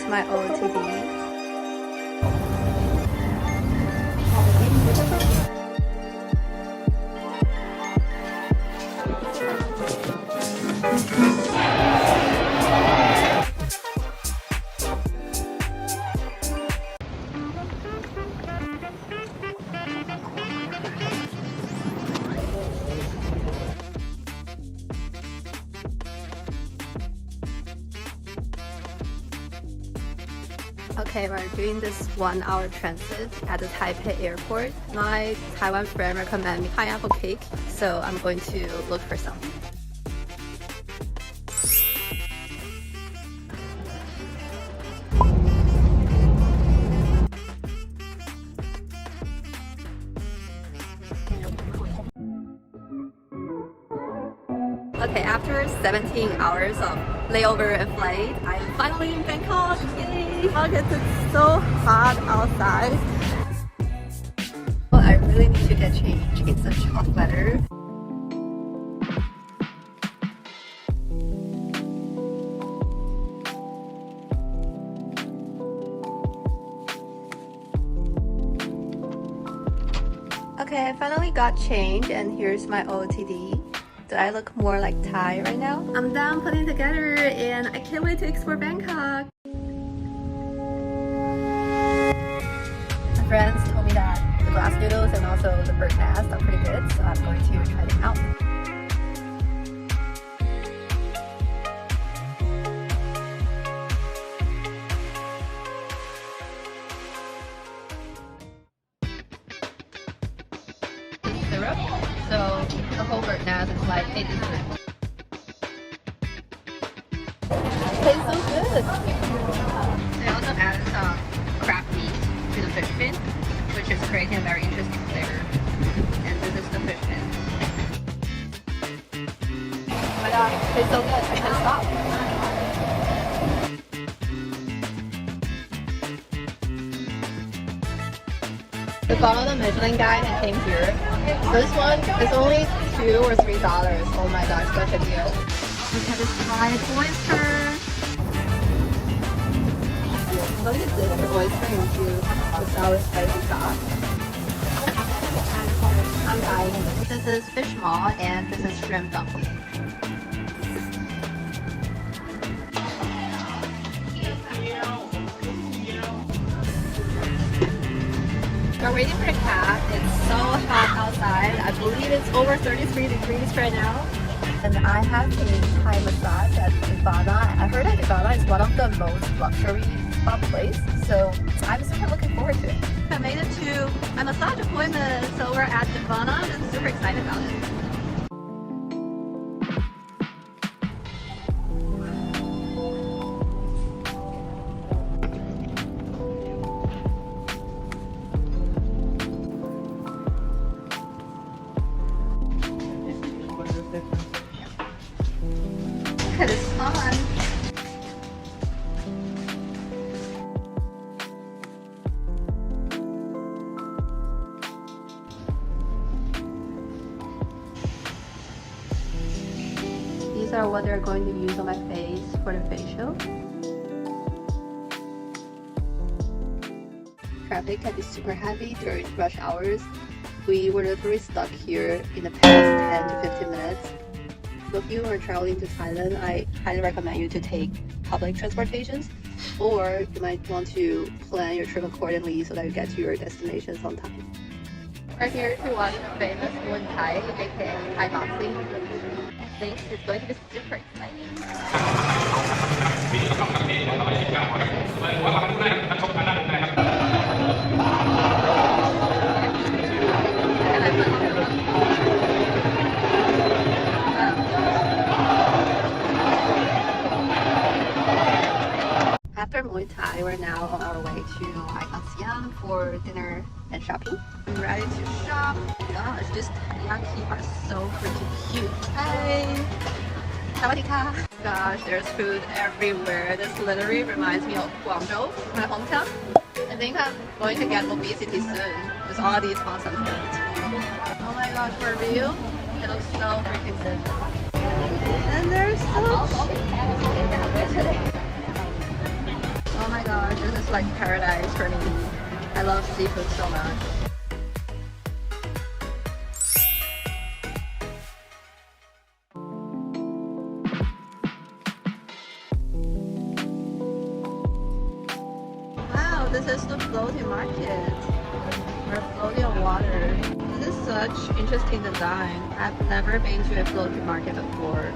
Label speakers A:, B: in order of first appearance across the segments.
A: my OOTD. Okay, we're doing this 1-hour transit at the Taipei airport. My Taiwan friend recommended me pineapple cake, so I'm going to look for some. Okay, after 17 hours of layover and flight, I'm finally in Bangkok! Yay! It's so hot outside. Well, I really need to get changed. It's such hot weather. Okay, I finally got changed and here's my OOTD. Do I look more like Thai right now? I'm done putting together and I can't wait to explore Bangkok. My friends told me that the glass noodles and also the bird nest are pretty good, so I'm going to try them out. Syrup, so the whole bird nest is like 80 cents. Tastes so good. They also added some crab meat to the fish fin, which is creating a very interesting flavor. And this is the fish fin. Oh my god, it tastes so good. I can't stop. We followed the Michelin guide and came here. This one is only $2 or $3. Oh my gosh, such a deal. Look at this fried oyster. Look at this oyster infused with sour spicy sauce. I'm dying. This is fish maw and this is shrimp dumpling. We're waiting for a cab. It's so hot outside. I believe it's over 33 degrees right now. And I have a Thai massage at Ivana. I heard that Ivana is one of the most luxury spa place, so I'm super looking forward to it. I made it to my massage appointment, so we're at Ivana and I'm super excited about it. Look at this fun. These are what they're going to use on my face for the facial. Traffic can be super heavy during rush hours. We were literally stuck here in the past 10 to 15 minutes. So if you are traveling to Thailand, I highly recommend you to take public transportations, or you might want to plan your trip accordingly so that you get to your destinations on time. We're here to watch the famous Muay Thai, aka Thai boxing. I think it's going to be super exciting. After Muay Thai, we're now on our way to Siam for dinner and shopping. I'm ready to shop. Gosh, these teriyaki are so freaking cute. Hi! Sawadika! Gosh, there's food everywhere. This literally reminds me of Guangzhou, my hometown. I think I'm going to get obesity soon with all these awesome foods. Oh my gosh, for real? It looks so freaking good. And they're so cheap. Oh my is like paradise for me. I love seafood so much. Wow, this is the floating market. We're floating on water. This is such interesting design. I've never been to a floating market before.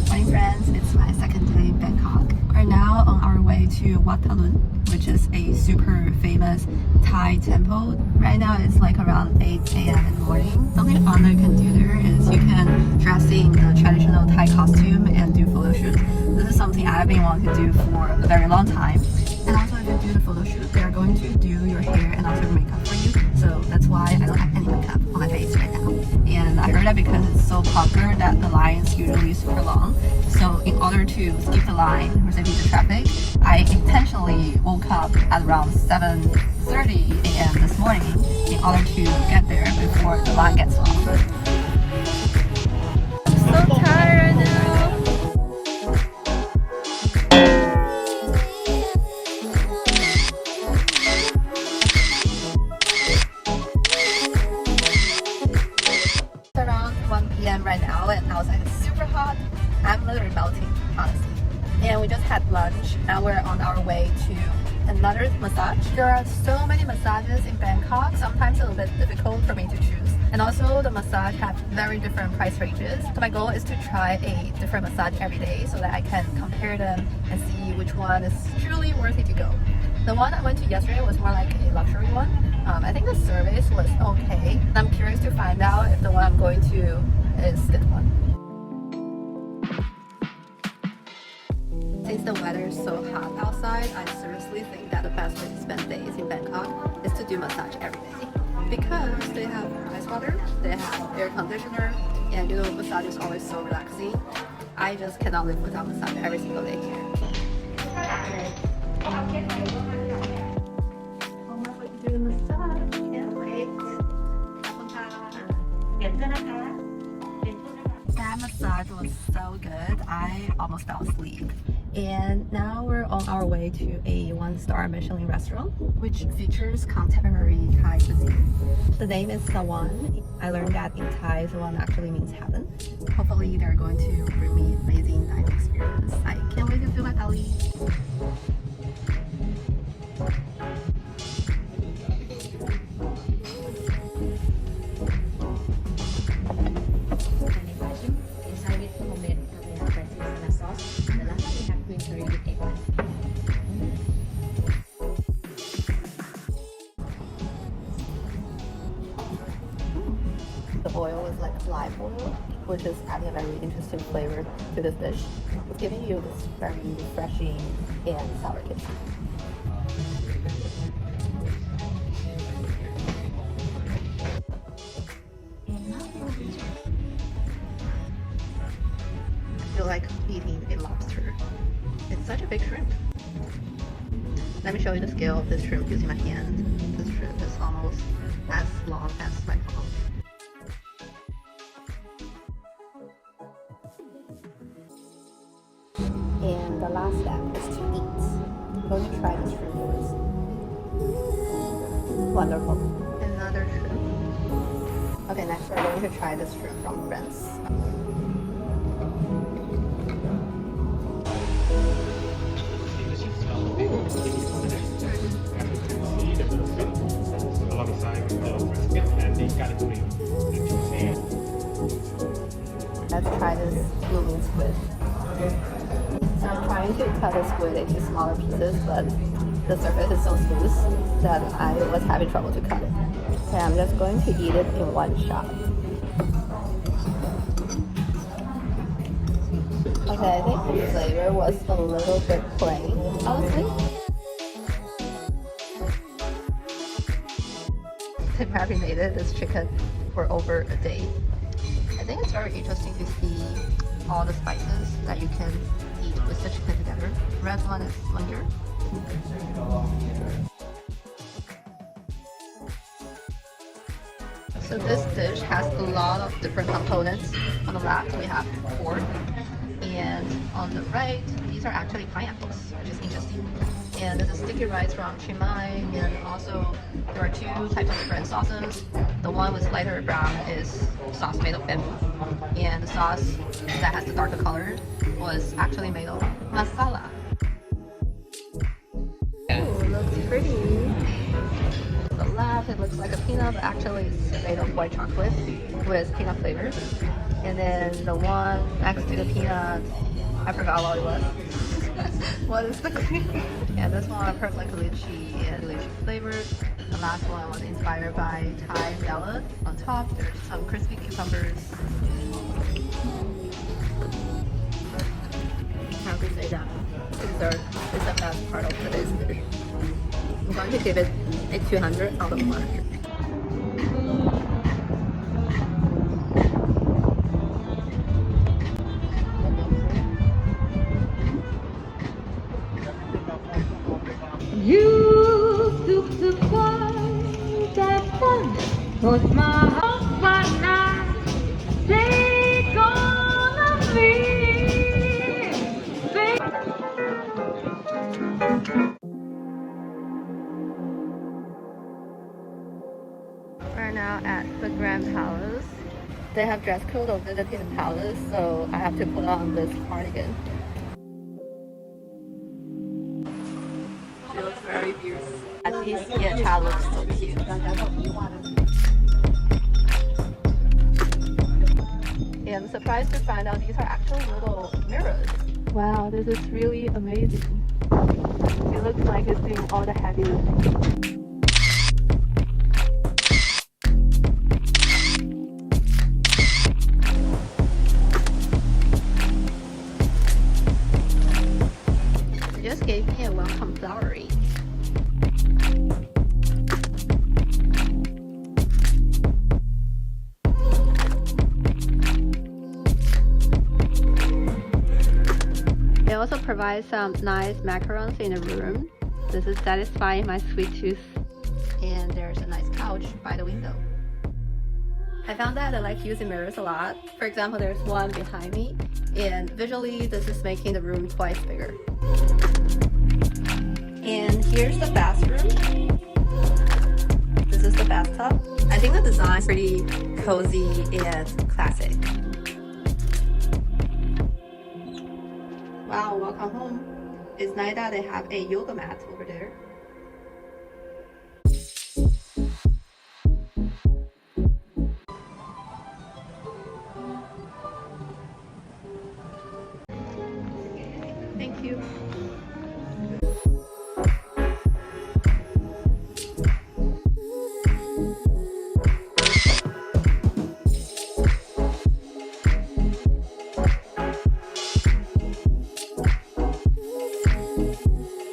A: Morning friends, it's my second day in Bangkok. We're now on our way to Wat Arun, which is a super famous Thai temple. Right now it's like around 8 a.m. in the morning. Something fun that you can do there is you can dress in the traditional Thai costume and do photo shoots. This is something I've been wanting to do for a very long time. And also if you do the photo shoot, they are going to do your hair and also your makeup for you. So that's why I don't have any makeup on my face right now. And I heard that because it's so popular that the line is usually super long. So in order to skip the line or beat the traffic, I intentionally woke up at around 7:30 a.m. this morning in order to get there before the line gets long. I'm so tired now. It's around 1 p.m. right now and outside it's super hot. I'm literally melting, honestly. And we just had lunch. Now we're on our way to another massage. There are so many massages in Bangkok. Sometimes it's a little bit difficult for me to choose. And also the massage have very different price ranges. So my goal is to try a different massage every day so that I can compare them and see which one is truly worthy to go. The one I went to yesterday was more like a luxury one. I think the service was okay. I'm curious to find out if the one I'm going to is a good one. Since the weather is so hot outside, I seriously think that the best way to spend days in Bangkok is to do massage every day. Because they have ice water, they have air conditioner, and you know massage is always so relaxing. I just cannot live without massage every single day here. Oh my god, you're doing massage. Can't wait. That massage was so good, I almost fell asleep. And now we're on our way to a 1-star Michelin restaurant, which features contemporary Thai cuisine. The name is Sawan. I learned that in Thai, Sawan actually means heaven. Hopefully they're going to bring me an amazing dining experience. I can't wait to feel my belly. The oil is like live oil, which is adding a very interesting flavor to this dish. It's giving you this very refreshing and sour taste. I feel like eating a lobster. It's such a big shrimp. Let me show you the scale of this shrimp using my hand. This shrimp is almost as long as my palm. And the last step is to eat. I'm going to try the shrimp first. Wonderful. Another shrimp. Okay, next we're going to try this shrimp from France. Let's try this blooming squid. So I'm trying to cut the squid into smaller pieces, but the surface is so smooth that I was having trouble to cut it. Okay, I'm just going to eat it in one shot. Okay, I think the flavor was a little bit plain, honestly. I marinated this chicken for over a day. I think it's very interesting to see all the spices that you can eat with the chicken together. Red one is ginger. So this dish has a lot of different components. On the left we have pork, and on the right these are actually pineapples, which is interesting. And this is sticky rice from Chiang Mai, and also there are two types of different sauces. The one with lighter brown is sauce made of bamboo, and the sauce that has the darker color was actually made of masala. Oh, looks pretty. The left, it looks like a peanut, but actually it's made of white chocolate with peanut flavor. And then the one next to the peanut, I forgot what it was. What is the cream? Yeah, this one I've heard like lychee and lychee flavored. The last one was inspired by Thai salad. On top, there's some crispy cucumbers. How can I say that? Dessert is the best part of today's dish. I'm going to give it a 200 out of 100.
B: You took the fight that fun was my heart, but now they gonna be.
A: We're now at the Grand Palace. They have dress code of visiting the palace, so I have to put on this cardigan. She looks very fierce. At least yeah, child looks so cute. Yeah, I'm surprised to find out these are actual little mirrors. Wow, this is really amazing. It looks like it's doing all the heavy lifting. Just gave me a welcome flowery. They also provide some nice macarons in the room. This is satisfying my sweet tooth. And there's a nice couch by the window. I found that I like using mirrors a lot. For example, there's one behind me, and visually this is making the room twice bigger. And here's the bathroom. This is the bathtub. I think the design is pretty cozy and classic. Wow, welcome home. It's nice that they have a yoga mat over there. Thank you.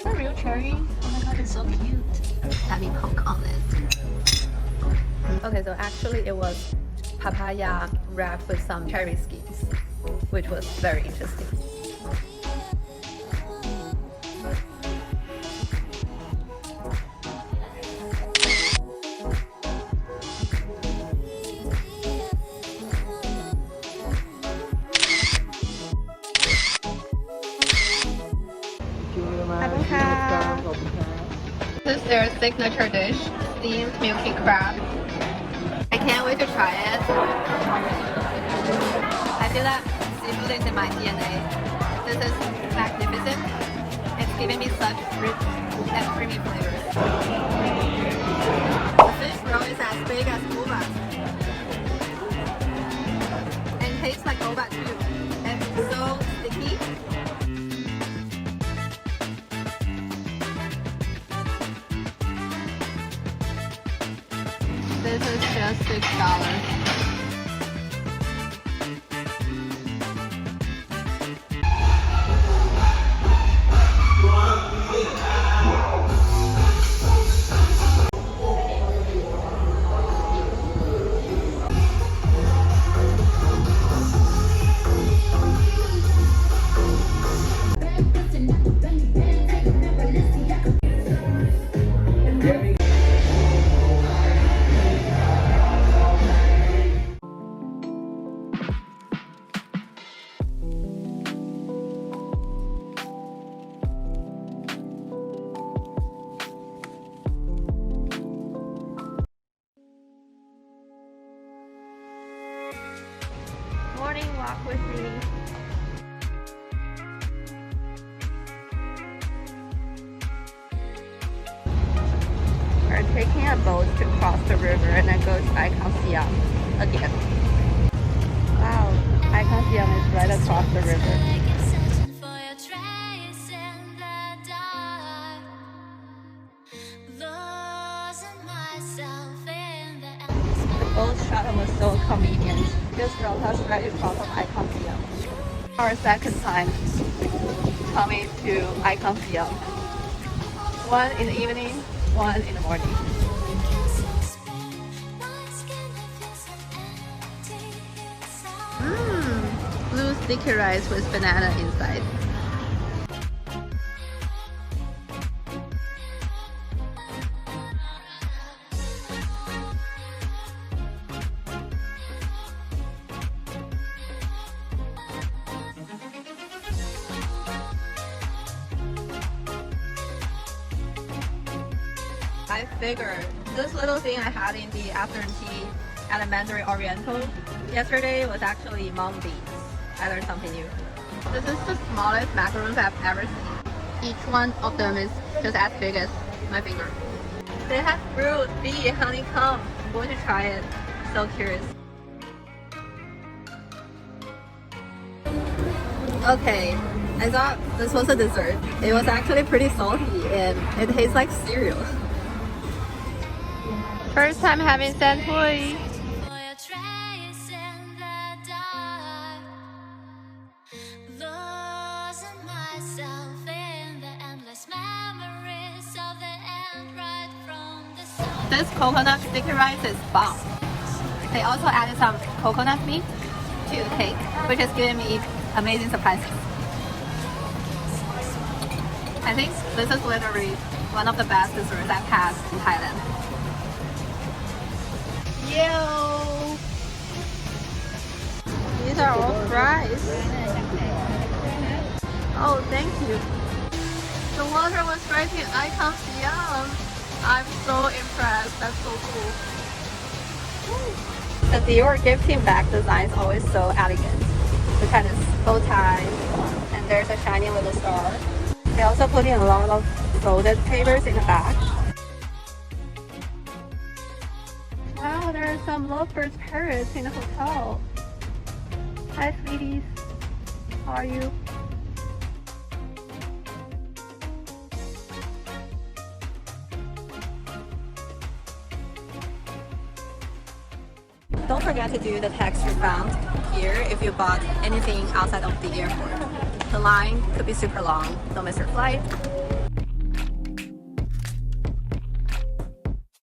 A: A real cherry. Oh my god, it's so cute. Let me poke on it. Okay, so actually it was papaya wrapped with some cherry skins, which was very interesting. This is their signature dish, steamed milky crab. I can't wait to try it. I feel that seafood is in my DNA. This is magnificent. It's giving me such rich and creamy flavors. The fish roll is as big as boba. And tastes like boba too. It's so sticky. This is just $6. are taking a boat to cross the river and then go to Icon Siam again. Wow, Icon Siam is right across the river. The boat shuttle was so convenient. Just drove us right across from Icon Siam. Our second time coming to Icon Siam. One in the evening, one in the morning. Blue sticky rice with banana inside. I figured this little thing I had in the afternoon tea at the Mandarin Oriental yesterday was actually mung beans. I learned something new. This is the smallest macaroons I've ever seen. Each one of them is just as big as my finger. They have fruit, bee, honeycomb. I'm going to try it. So curious. Okay, I thought this was a dessert. It was actually pretty salty and it tastes like cereal. First time having sandwich. This coconut sticky rice is bomb. They also added some coconut meat to the cake, which is giving me amazing surprises. I think this is literally one of the best desserts I've had in Thailand. Yo! These are all fries. Oh, thank you. The water was striking Icon Siam. I'm so impressed. That's so cool. The Dior gifting bag design is always so elegant. The kind of bow tie, and there's a shiny little star. They also put in a lot of folded papers in the back. Wow, there are some lovebirds parrots in the hotel. Hi, sweeties. How are you? Don't forget to do the tax refund here if you bought anything outside of the airport. The line could be super long. Don't miss your flight.